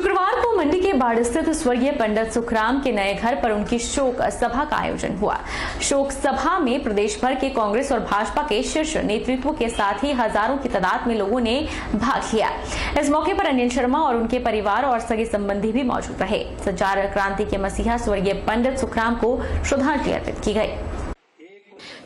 शुक्रवार को मंडी के बाढ़ स्थित स्वर्गीय पंडित सुखराम के नए घर पर उनकी शोक सभा का आयोजन हुआ। शोक सभा में प्रदेश भर के कांग्रेस और भाजपा के शीर्ष नेतृत्व के साथ ही हजारों की तादाद में लोगों ने भाग लिया। इस मौके पर अनिल शर्मा और उनके परिवार और सगे संबंधी भी मौजूद रहे। संचार क्रांति के मसीहा स्वर्गीय पंडित सुखराम को श्रद्धांजलि अर्पित की गई।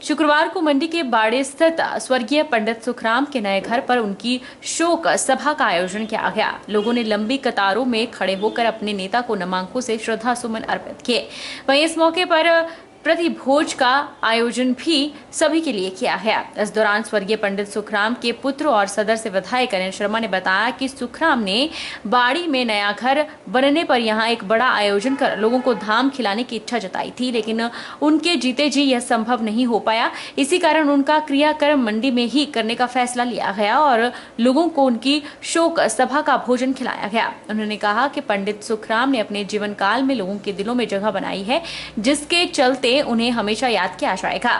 शुक्रवार को मंडी के बाड़े स्थित स्वर्गीय पंडित सुखराम के नए घर पर उनकी शोक सभा का आयोजन किया गया। लोगों ने लंबी कतारों में खड़े होकर अपने नेता को नमांकों से श्रद्धा सुमन अर्पित किए। वहीं इस मौके पर प्रति भोज का आयोजन भी सभी के लिए किया गया। इस दौरान स्वर्गीय पंडित सुखराम के पुत्र और सदर से विधायक अनिल शर्मा ने बताया कि सुखराम ने बाड़ी में नया घर बनने पर यहां एक बड़ा आयोजन कर लोगों को धाम खिलाने की इच्छा जताई थी, लेकिन उनके जीते जी यह संभव नहीं हो पाया। इसी कारण उनका क्रियाक्रम मंडी में ही करने का फैसला लिया गया और लोगों को उनकी शोक सभा का भोजन खिलाया गया। उन्होंने कहा कि पंडित सुखराम ने अपने जीवन काल में लोगों के दिलों में जगह बनाई है, जिसके चलते उन्हें हमेशा याद किया जाएगा।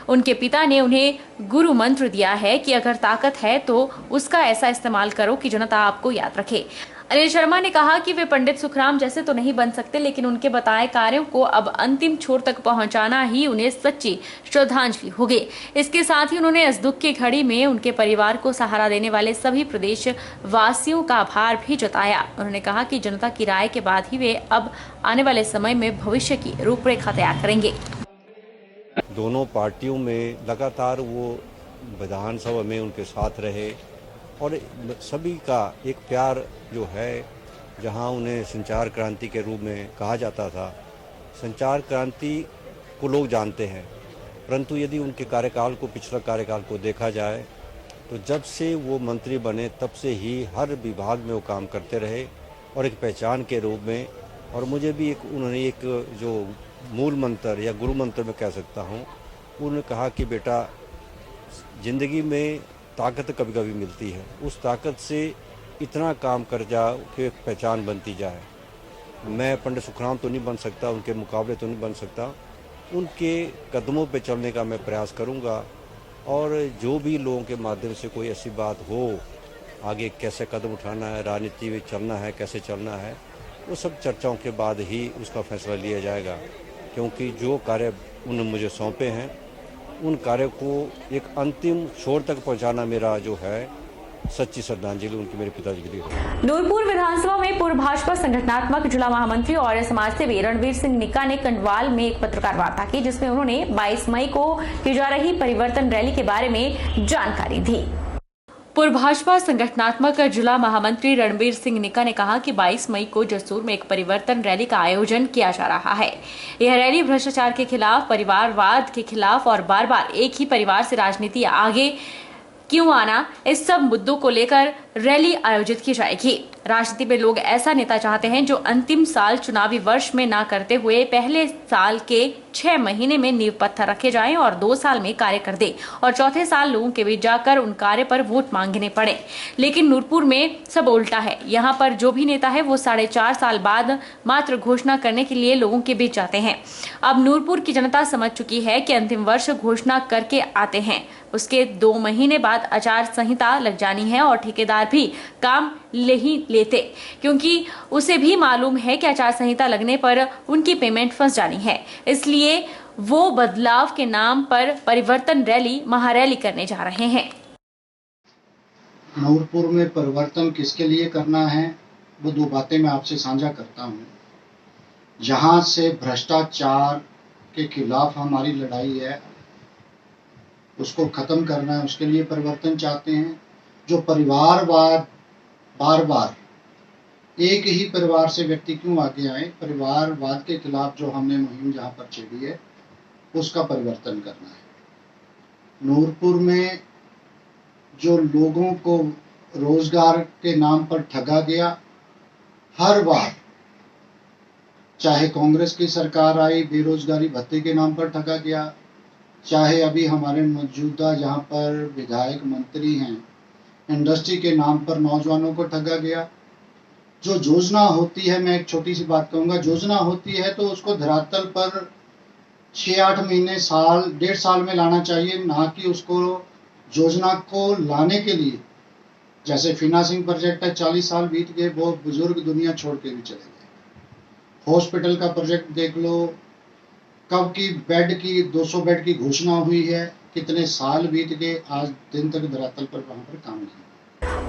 उनके पिता ने उन्हें गुरु मंत्र दिया है कि अगर ताकत है तो उसका ऐसा इस्तेमाल करो कि जनता आपको याद रखे। अनिल शर्मा ने कहा कि वे पंडित सुखराम जैसे तो नहीं बन सकते, लेकिन उनके बताए कार्यों को अब अंतिम छोर तक पहुंचाना ही उन्हें सच्ची श्रद्धांजलि होगी। इसके साथ ही उन्होंने इस दुख की घड़ी में उनके परिवार को सहारा देने वाले सभी प्रदेश वासियों का आभार भी जताया। उन्होंने कहा कि जनता की राय के बाद ही वे अब आने वाले समय में भविष्य की रूपरेखा तैयार करेंगे। दोनों पार्टियों में लगातार वो विधानसभा में उनके साथ रहे और सभी का एक प्यार जो है, जहां उन्हें संचार क्रांति के रूप में कहा जाता था। संचार क्रांति को लोग जानते हैं, परंतु यदि उनके कार्यकाल को, पिछला कार्यकाल को देखा जाए तो जब से वो मंत्री बने तब से ही हर विभाग में वो काम करते रहे और एक पहचान के रूप में। और मुझे भी उन्होंने एक जो मूल मंत्र या गुरु मंत्र में कह सकता हूँ, उन्होंने कहा कि बेटा जिंदगी में ताकत कभी कभी मिलती है, उस ताकत से इतना काम कर जाओ कि एक पहचान बनती जाए। मैं पंडित सुखराम तो नहीं बन सकता, उनके मुकाबले तो नहीं बन सकता, उनके कदमों पे चलने का मैं प्रयास करूंगा। और जो भी लोगों के माध्यम से कोई ऐसी बात हो, आगे कैसे कदम उठाना है, राजनीति में चलना है, कैसे चलना है, वो सब चर्चाओं के बाद ही उसका फैसला लिया जाएगा। क्योंकि जो कार्य उन्होंने मुझे सौंपे हैं, उन कार्य को एक अंतिम छोर तक पहुंचाना मेरा जो है सच्ची श्रद्धांजलि उनकी मेरे पिताजी के लिए। नूरपुर विधानसभा में पूर्व भाजपा संगठनात्मक जिला महामंत्री और समाजसेवी रणवीर सिंह निक्का ने कंडवाल में एक पत्रकार वार्ता की, जिसमें उन्होंने 22 मई को की जा रही परिवर्तन रैली के बारे में जानकारी दी। पूर्व भाजपा संगठनात्मक जिला महामंत्री रणवीर सिंह निक्का ने कहा कि 22 मई को जसूर में एक परिवर्तन रैली का आयोजन किया जा रहा है। यह रैली भ्रष्टाचार के खिलाफ, परिवारवाद के खिलाफ और बार बार एक ही परिवार से राजनीति आगे क्यों आना, इस सब मुद्दों को लेकर रैली आयोजित की जाएगी। राजनीति में लोग ऐसा नेता चाहते हैं जो अंतिम साल चुनावी वर्ष में ना करते हुए पहले साल के 6 महीने में नींव पत्थर रखे जाएं और 2 साल में कार्य कर दे और चौथे साल लोगों के बीच जाकर उन कार्य पर वोट मांगने पड़े। लेकिन नूरपुर में सब उल्टा है। यहाँ पर जो भी नेता है वो 4.5 साल बाद मात्र घोषणा करने के लिए लोगों के बीच जाते हैं। अब नूरपुर की जनता समझ चुकी है कि अंतिम वर्ष घोषणा करके आते हैं, उसके 2 महीने बाद आचार संहिता लग जानी है और ठेकेदार भी काम नहीं लेते, क्योंकि उसे भी मालूम है कि आचार संहिता लगने पर उनकी पेमेंट फंस जानी है। इसलिए वो बदलाव के नाम पर परिवर्तन रैली, महारैली करने जा रहे हैं। नूरपुर में परिवर्तन किसके लिए करना है, वो 2 बातें मैं आपसे साझा करता हूँ। जहां से भ्रष्टाचार के खिलाफ हमारी लड़ाई है, उसको खत्म करना है, उसके लिए परिवर्तन चाहते हैं। जो परिवारवाद, बार बार एक ही परिवार से व्यक्ति क्यों आगे आए, परिवारवाद के खिलाफ जो हमने मुहिम जहां पर छेड़ी है, उसका परिवर्तन करना है। नूरपुर में जो लोगों को रोजगार के नाम पर ठगा गया, हर बार चाहे कांग्रेस की सरकार आई, बेरोजगारी भत्ते के नाम पर ठगा गया, चाहे अभी हमारे मौजूदा जहां पर विधायक मंत्री हैं, इंडस्ट्री के नाम पर नौजवानों को ठगा गया। जो योजना होती है, मैं एक छोटी सी बात कहूंगा, योजना होती है तो उसको धरातल पर 6-8 महीने, साल, 1.5 साल में लाना चाहिए, ना कि उसको योजना को लाने के लिए जैसे फिनासिंग प्रोजेक्ट है, 40 साल बीत गए, बहुत बुजुर्ग दुनिया छोड़ के भी चले गए। हॉस्पिटल का प्रोजेक्ट देख लो, कब की बेड की 200 बेड की घोषणा हुई है, कितने साल बीत गए, आज दिन तक धरातल पर वहां पर काम नहीं।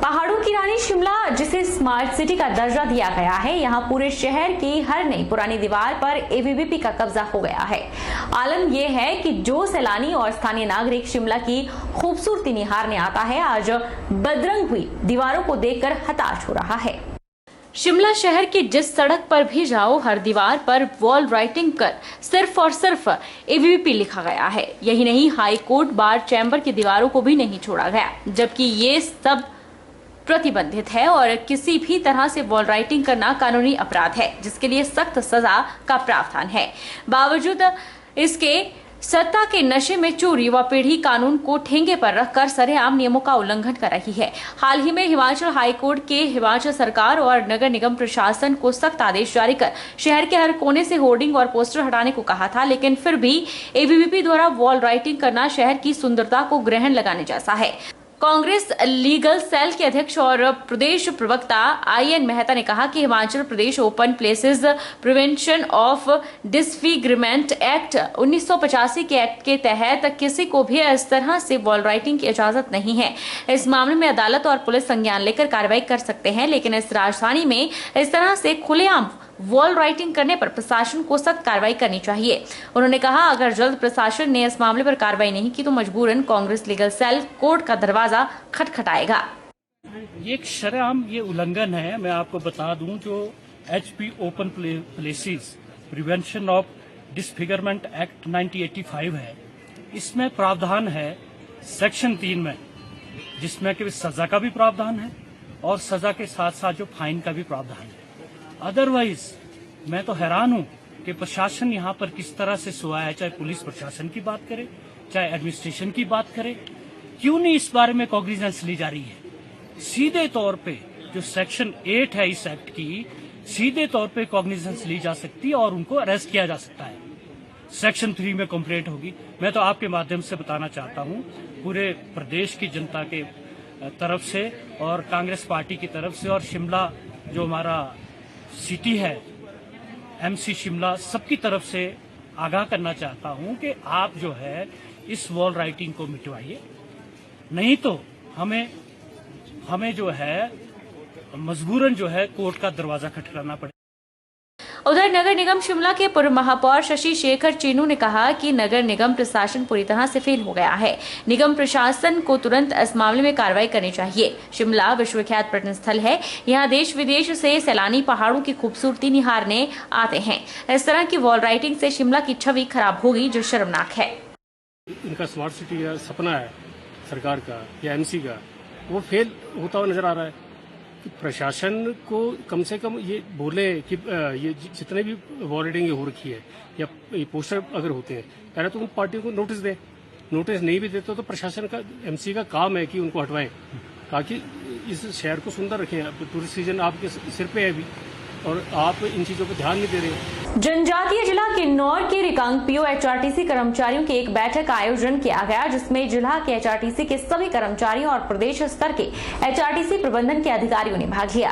पहाड़ों की रानी शिमला, जिसे स्मार्ट सिटी का दर्जा दिया गया है, यहाँ पूरे शहर की हर नई पुरानी दीवार पर एबीवीपी का कब्जा हो गया है। आलम यह है कि जो सैलानी और स्थानीय नागरिक शिमला की खूबसूरती निहारने आता है, आज बदरंग हुई दीवारों को देखकर हताश हो रहा है। शिमला शहर की जिस सड़क पर भी जाओ, हर दीवार पर वॉल राइटिंग कर सिर्फ और सिर्फ एबीवीपी लिखा गया है। यही नहीं, हाई कोर्ट, बार, चैम्बर की दीवारों को भी नहीं छोड़ा गया, जबकि ये सब प्रतिबंधित है और किसी भी तरह से वॉल राइटिंग करना कानूनी अपराध है, जिसके लिए सख्त सजा का प्रावधान है। बावजूद इसके सत्ता के नशे में चोर युवा पीढ़ी कानून को ठेंगे पर रखकर सरेआम नियमों का उल्लंघन कर रही है। हाल ही में हिमाचल हाईकोर्ट के हिमाचल सरकार और नगर निगम प्रशासन को सख्त आदेश जारी कर शहर के हर कोने से होर्डिंग और पोस्टर हटाने को कहा था, लेकिन फिर भी एबीवीपी द्वारा वॉल राइटिंग करना शहर की सुंदरता को ग्रहण लगाने जैसा है। कांग्रेस लीगल सेल के अध्यक्ष और प्रदेश प्रवक्ता आईएन मेहता ने कहा कि Himachal Pradesh open places prevention of disfigurement act 1985 के एक्ट के तहत किसी को भी इस तरह से वॉल राइटिंग की इजाजत नहीं है। इस मामले में अदालत और पुलिस संज्ञान लेकर कार्रवाई कर सकते हैं, लेकिन इस राजधानी में इस तरह से खुलेआम वॉल राइटिंग करने पर प्रशासन को सख्त कार्रवाई करनी चाहिए। उन्होंने कहा, अगर जल्द प्रशासन ने इस मामले पर कार्रवाई नहीं की तो मजबूरन कांग्रेस लीगल सेल कोर्ट का दरवाजा खटखटाएगा। ये एक शरेआम ये उल्लंघन है। मैं आपको बता दूं, जो HP open places prevention of disfigurement act 1985 है, इसमें प्रावधान है सेक्शन 3 में, जिसमें कि सजा का भी प्रावधान है और सजा के साथ साथ जो फाइन का भी प्रावधान है। अदरवाइज मैं तो हैरान हूं कि प्रशासन यहाँ पर किस तरह से सोया है, चाहे पुलिस प्रशासन की बात करे, चाहे एडमिनिस्ट्रेशन की बात करे, क्यों नहीं इस बारे में कॉग्निजेंस ली जा रही है। सीधे तौर पे जो सेक्शन 8 है इस एक्ट की, सीधे तौर पे कॉग्निजेंस ली जा सकती है और उनको अरेस्ट किया जा सकता है। सेक्शन 3 में कंप्लेंट होगी। मैं तो आपके माध्यम से बताना चाहता हूँ पूरे प्रदेश की जनता के तरफ से और कांग्रेस पार्टी की तरफ से और शिमला जो हमारा सिटी है, एमसी शिमला, सबकी तरफ से आगाह करना चाहता हूं कि आप जो है इस वॉल राइटिंग को मिटवाइए, नहीं तो हमें जो है मजबूरन जो है कोर्ट का दरवाजा खटखटाना पड़ेगा। उधर नगर निगम शिमला के पूर्व महापौर शशि शेखर चीनू ने कहा कि नगर निगम प्रशासन पूरी तरह से फेल हो गया है। निगम प्रशासन को तुरंत इस मामले में कार्रवाई करनी चाहिए। शिमला विश्वविख्यात पर्यटन स्थल है, यहाँ देश विदेश से सैलानी पहाड़ों की खूबसूरती निहारने आते हैं। इस तरह की वॉल राइटिंग से शिमला की छवि खराब होगी, जो शर्मनाक है। इनका स्मार्ट सिटी का सपना है सरकार का या एमसी का, वो फेल होता हुआ नजर आ रहा है। कि प्रशासन को कम से कम ये बोले कि ये जितने भी वॉल राइटिंग हो रखी है या ये पोस्टर अगर होते हैं, पहले तो उन पार्टियों को नोटिस दें। नोटिस नहीं भी देते तो प्रशासन का, एमसी का काम है कि उनको हटवाएं, ताकि इस शहर को सुंदर रखें। टूरिस्ट सीजन आपके सिर पे है अभी और आप इन चीजों पर ध्यान नहीं दे रहे। जनजातीय जिला किन्नौर के रिकांगपिओ एचआरटीसी कर्मचारियों की एक बैठक का आयोजन किया गया, जिसमें जिला के एचआरटीसी के सभी कर्मचारियों और प्रदेश स्तर के एचआरटीसी प्रबंधन के अधिकारियों ने भाग लिया।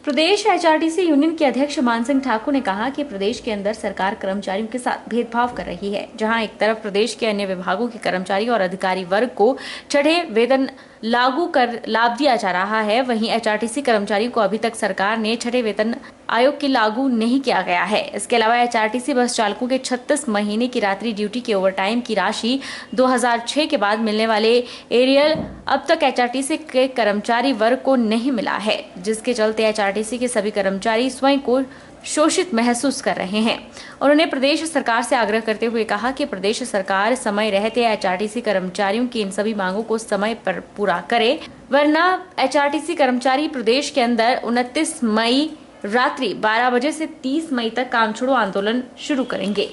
प्रदेश एचआरटीसी यूनियन के अध्यक्ष मान सिंह ठाकुर ने कहा कि प्रदेश के अंदर सरकार कर्मचारियों के साथ भेदभाव कर रही है। जहां एक तरफ प्रदेश के अन्य विभागों के कर्मचारी और अधिकारी वर्ग को छठे वेतन लागू कर लाभ दिया जा रहा है, वहीं एचआरटीसी कर्मचारियों को अभी तक सरकार ने छठे वेतन आयोग के लागू नहीं किया गया है। इसके अलावा एचआरटीसी बस चालकों के 36 महीने की रात्रि ड्यूटी के ओवरटाइम की राशि 2006 के बाद मिलने वाले एरियल अब तक एचआरटीसी के कर्मचारी वर्ग को नहीं मिला है, जिसके चलते एचआरटीसी के सभी कर्मचारी स्वयं को शोषित महसूस कर रहे हैं। उन्होंने प्रदेश सरकार से आग्रह करते हुए कहा कि प्रदेश सरकार समय रहते एचआरटीसी कर्मचारियों की इन सभी मांगों को समय पर पूरा करे, वरना एचआरटीसी कर्मचारी प्रदेश के अंदर 29 मई रात्रि 12 बजे से 30 मई तक काम छोड़ो आंदोलन शुरू करेंगे।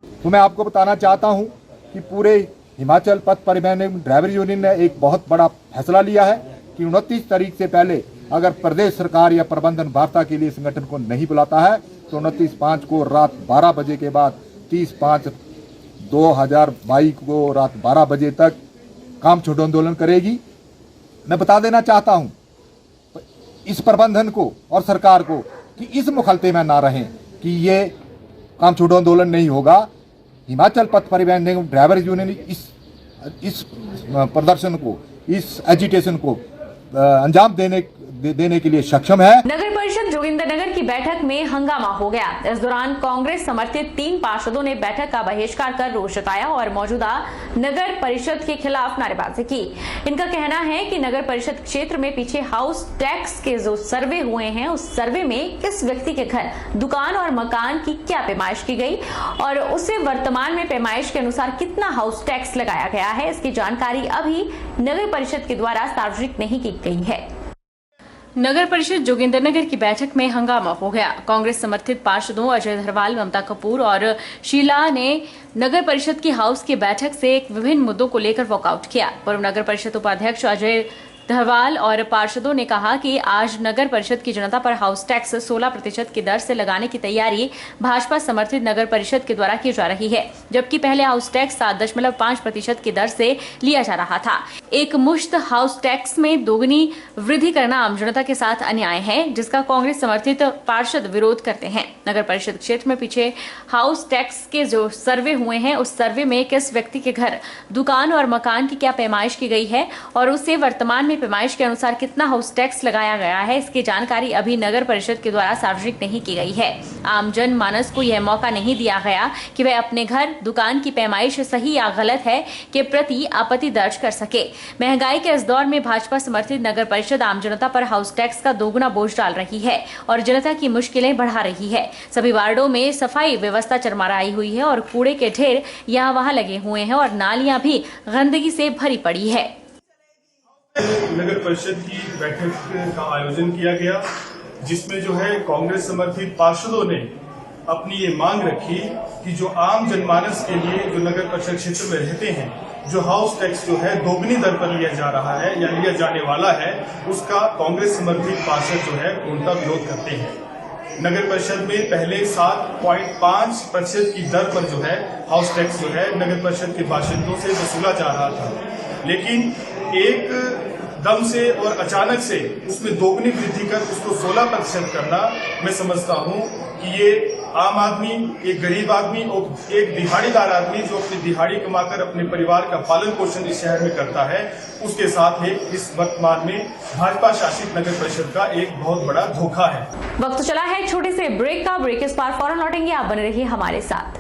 तो मैं आपको बताना चाहता हूं कि पूरे हिमाचल पथ परिवहन एवं ड्राइवर यूनियन ने एक बहुत बड़ा फैसला लिया है कि 29 तारीख से पहले अगर प्रदेश सरकार या प्रबंधन वार्ता के लिए संगठन को नहीं बुलाता है तो 29/5 को रात 12 बजे के बाद 30/5/2022 को रात 12 बजे तक काम छोड़ो आंदोलन करेगी। मैं बता देना चाहता हूं इस प्रबंधन को और सरकार को कि इस मुखलते में ना रहें कि ये काम छोड़ो आंदोलन नहीं होगा। हिमाचल पथ परिवहन निगम ड्राइवर यूनियन इस प्रदर्शन को, इस एजिटेशन को अंजाम देने के लिए सक्षम है। नगर परिषद जोगिंद्रनगर की बैठक में हंगामा हो गया। इस दौरान कांग्रेस समर्थित 3 पार्षदों ने बैठक का बहिष्कार कर रोष जताया और मौजूदा नगर परिषद के खिलाफ नारेबाजी की। इनका कहना है कि नगर परिषद क्षेत्र में पीछे हाउस टैक्स के जो सर्वे हुए हैं, उस सर्वे में किस व्यक्ति के घर, दुकान और मकान की क्या पैमाइश की गई और उसे वर्तमान में पैमाइश के अनुसार कितना हाउस टैक्स लगाया गया है, इसकी जानकारी अभी नगर परिषद के द्वारा सार्वजनिक नहीं की गई है। नगर परिषद जोगिंद्रनगर की बैठक में हंगामा हो गया। कांग्रेस समर्थित पार्षदों अजय धरवाल, ममता कपूर और शीला ने नगर परिषद की हाउस की बैठक से विभिन्न मुद्दों को लेकर वॉकआउट किया। पूर्व नगर परिषद उपाध्यक्ष अजय धरवाल और पार्षदों ने कहा कि आज नगर परिषद की जनता पर हाउस टैक्स 16% की दर से लगाने की तैयारी भाजपा समर्थित नगर परिषद के द्वारा की जा रही है, जबकि पहले हाउस टैक्स 7.5% की दर से लिया जा रहा था। एक मुश्त हाउस टैक्स में दोगुनी वृद्धि करना आम जनता के साथ अन्याय है, जिसका कांग्रेस समर्थित पार्षद विरोध करते हैं। नगर परिषद क्षेत्र में पीछे हाउस टैक्स के जो सर्वे हुए हैं, उस सर्वे में किस व्यक्ति के घर, दुकान और मकान की क्या पैमाइश की गई है और उसे वर्तमान में पैमाइश के अनुसार कितना हाउस टैक्स लगाया गया है, इसकी जानकारी अभी नगर परिषद के द्वारा सार्वजनिक नहीं की गई है। आम जन मानस को यह मौका नहीं दिया गया कि वह अपने घर, दुकान की पैमाइश सही या गलत है के प्रति आपत्ति दर्ज कर सके। महंगाई के इस दौर में भाजपा समर्थित नगर परिषद आम जनता पर हाउस टैक्स का दोगुना बोझ डाल रही है और जनता की मुश्किलें बढ़ा रही है। सभी वार्डों में सफाई व्यवस्था चरमराई हुई है और कूड़े के ढेर यहाँ वहाँ लगे हुए हैं और नालियां भी गंदगी से भरी पड़ी है। नगर परिषद की बैठक का आयोजन किया गया, जिसमें जो है कांग्रेस समर्थित पार्षदों ने अपनी ये मांग रखी कि जो आम जनमानस के लिए जो नगर परिषद क्षेत्र में रहते हैं, जो हाउस टैक्स जो है दोगुनी दर पर लिया जा रहा है या लिया जाने वाला है, उसका कांग्रेस समर्थित पार्षद जो है उनका विरोध करते हैं। नगर परिषद में पहले 7.5% की दर पर जो है हाउस टैक्स जो है नगर परिषद के बाशिंदों से वसूला जा रहा था, लेकिन एक दम से और अचानक से उसमें दोगुनी वृद्धि कर उसको 16% करना, मैं समझता हूं कि ये आम आदमी, एक गरीब आदमी और एक दिहाड़ीदार आदमी जो अपनी दिहाड़ी कमाकर अपने परिवार का पालन पोषण इस शहर में करता है, उसके साथ है इस वर्तमान में भाजपा शासित नगर परिषद का एक बहुत बड़ा धोखा है। वक्त चला है छोटे से ब्रेक का। ब्रेक इस बार फौरन लौटेंगे, आप बने रहिए हमारे साथ।